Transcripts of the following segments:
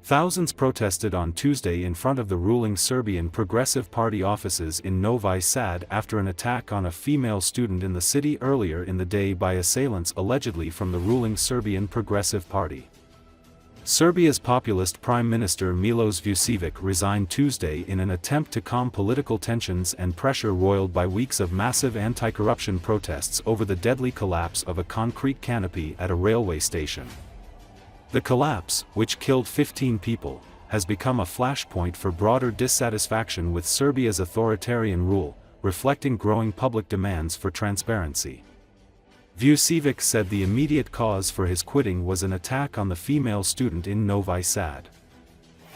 Thousands protested on Tuesday in front of the ruling Serbian Progressive Party offices in Novi Sad after an attack on a female student in the city earlier in the day by assailants allegedly from the ruling Serbian Progressive Party. Serbia's populist Prime Minister Milos Vučević resigned Tuesday in an attempt to calm political tensions and pressure roiled by weeks of massive anti-corruption protests over the deadly collapse of a concrete canopy at a railway station. The collapse, which killed 15 people, has become a flashpoint for broader dissatisfaction with Serbia's authoritarian rule, reflecting growing public demands for transparency. Vučević said the immediate cause for his quitting was an attack on the female student in Novi Sad.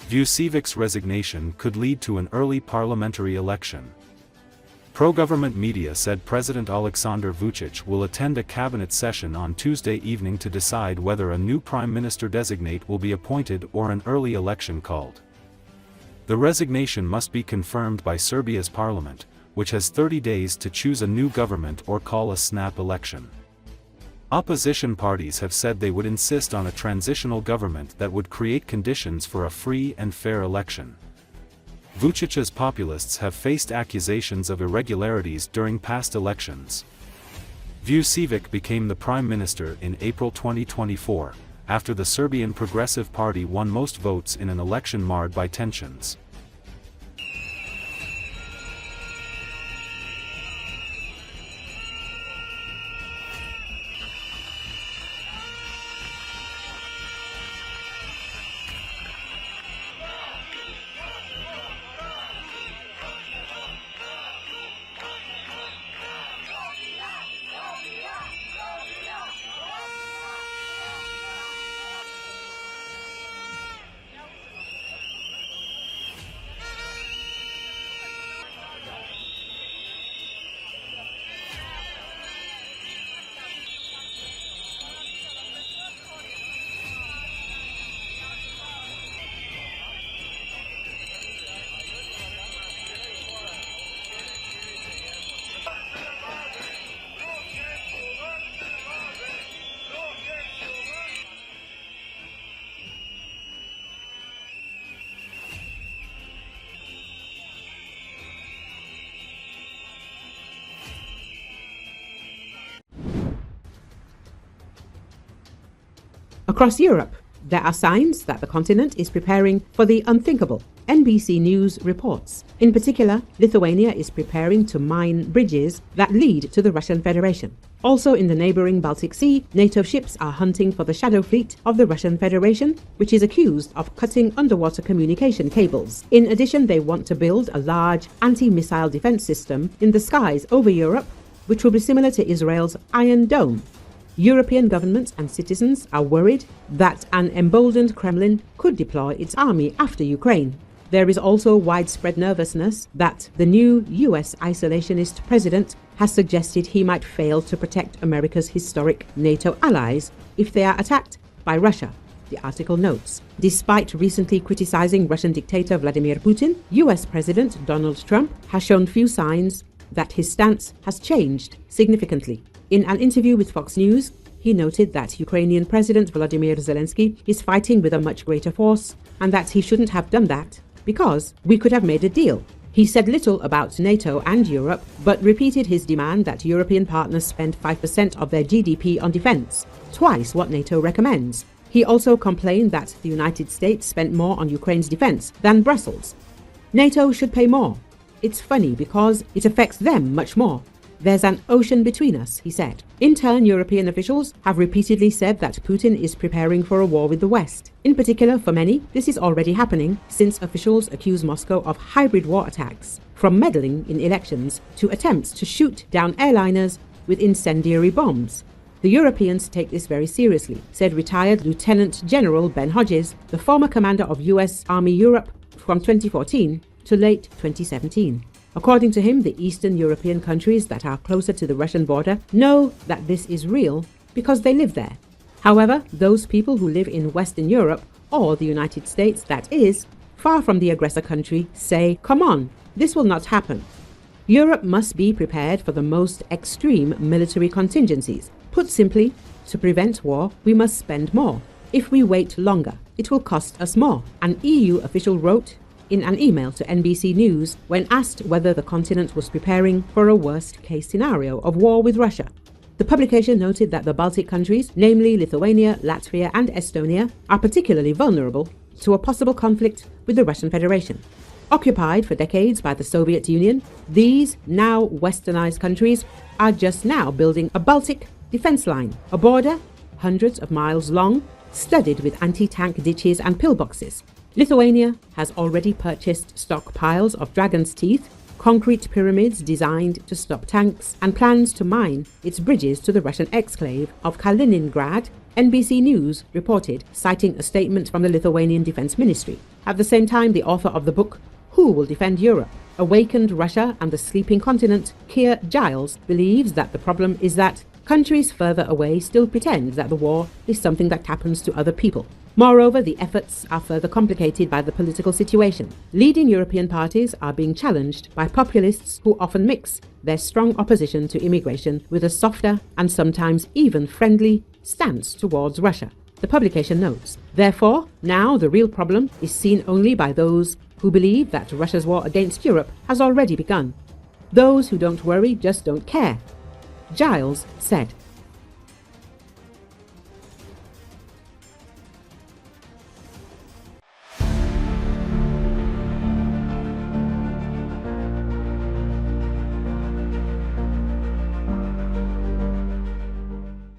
Vučevic's resignation could lead to an early parliamentary election. Pro-government media said President Aleksandar Vučić will attend a cabinet session on Tuesday evening to decide whether a new prime minister-designate will be appointed or an early election called. The resignation must be confirmed by Serbia's parliament, which has 30 days to choose a new government or call a snap election. Opposition parties have said they would insist on a transitional government that would create conditions for a free and fair election. Vučic's populists have faced accusations of irregularities during past elections. Vučević became the prime minister in April 2024, after the Serbian Progressive Party won most votes in an election marred by tensions. Across Europe, there are signs that the continent is preparing for the unthinkable, NBC News reports. In particular, Lithuania is preparing to mine bridges that lead to the Russian Federation. Also in the neighboring Baltic Sea, NATO ships are hunting for the shadow fleet of the Russian Federation, which is accused of cutting underwater communication cables. In addition, they want to build a large anti-missile defense system in the skies over Europe, which will be similar to Israel's Iron Dome. European governments and citizens are worried that an emboldened Kremlin could deploy its army after Ukraine. There is also widespread nervousness that the new US isolationist president has suggested he might fail to protect America's historic NATO allies if they are attacked by Russia, the article notes. Despite recently criticizing Russian dictator Vladimir Putin, US President Donald Trump has shown few signs that his stance has changed significantly. In an interview with Fox News, he noted that Ukrainian President Volodymyr Zelenski is fighting with a much greater force and that he shouldn't have done that because we could have made a deal. He said little about NATO and Europe, but repeated his demand that European partners spend 5% of their GDP on defense, twice what NATO recommends. He also complained that the United States spent more on Ukraine's defense than Brussels. NATO should pay more. It's funny because it affects them much more. There's an ocean between us, he said. In turn, European officials have repeatedly said that Putin is preparing for a war with the West. In particular, for many, this is already happening since officials accuse Moscow of hybrid war attacks, from meddling in elections to attempts to shoot down airliners with incendiary bombs. The Europeans take this very seriously, said retired Lieutenant General Ben Hodges, the former commander of US Army Europe from 2014 to late 2017. According to him, the Eastern European countries that are closer to the Russian border know that this is real because they live there. However, those people who live in Western Europe or the United States, that is, far from the aggressor country, say, come on, this will not happen. Europe must be prepared for the most extreme military contingencies. Put simply, to prevent war, we must spend more. If we wait longer, it will cost us more, an EU official wrote in an email to NBC News when asked whether the continent was preparing for a worst-case scenario of war with Russia. The publication noted that the Baltic countries, namely Lithuania, Latvia and Estonia, are particularly vulnerable to a possible conflict with the Russian Federation. Occupied for decades by the Soviet Union, these now westernized countries are just now building a Baltic defense line, a border hundreds of miles long, studded with anti-tank ditches and pillboxes. Lithuania has already purchased stockpiles of dragon's teeth, concrete pyramids designed to stop tanks, and plans to mine its bridges to the Russian exclave of Kaliningrad, NBC News reported, citing a statement from the Lithuanian Defense Ministry. At the same time, the author of the book, Who Will Defend Europe? Awakened Russia and the Sleeping Continent, Keir Giles, believes that the problem is that countries further away still pretend that the war is something that happens to other people. Moreover, the efforts are further complicated by the political situation. Leading European parties are being challenged by populists who often mix their strong opposition to immigration with a softer and sometimes even friendly stance towards Russia. The publication notes, therefore, now the real problem is seen only by those who believe that Russia's war against Europe has already begun. Those who don't worry just don't care, Giles said.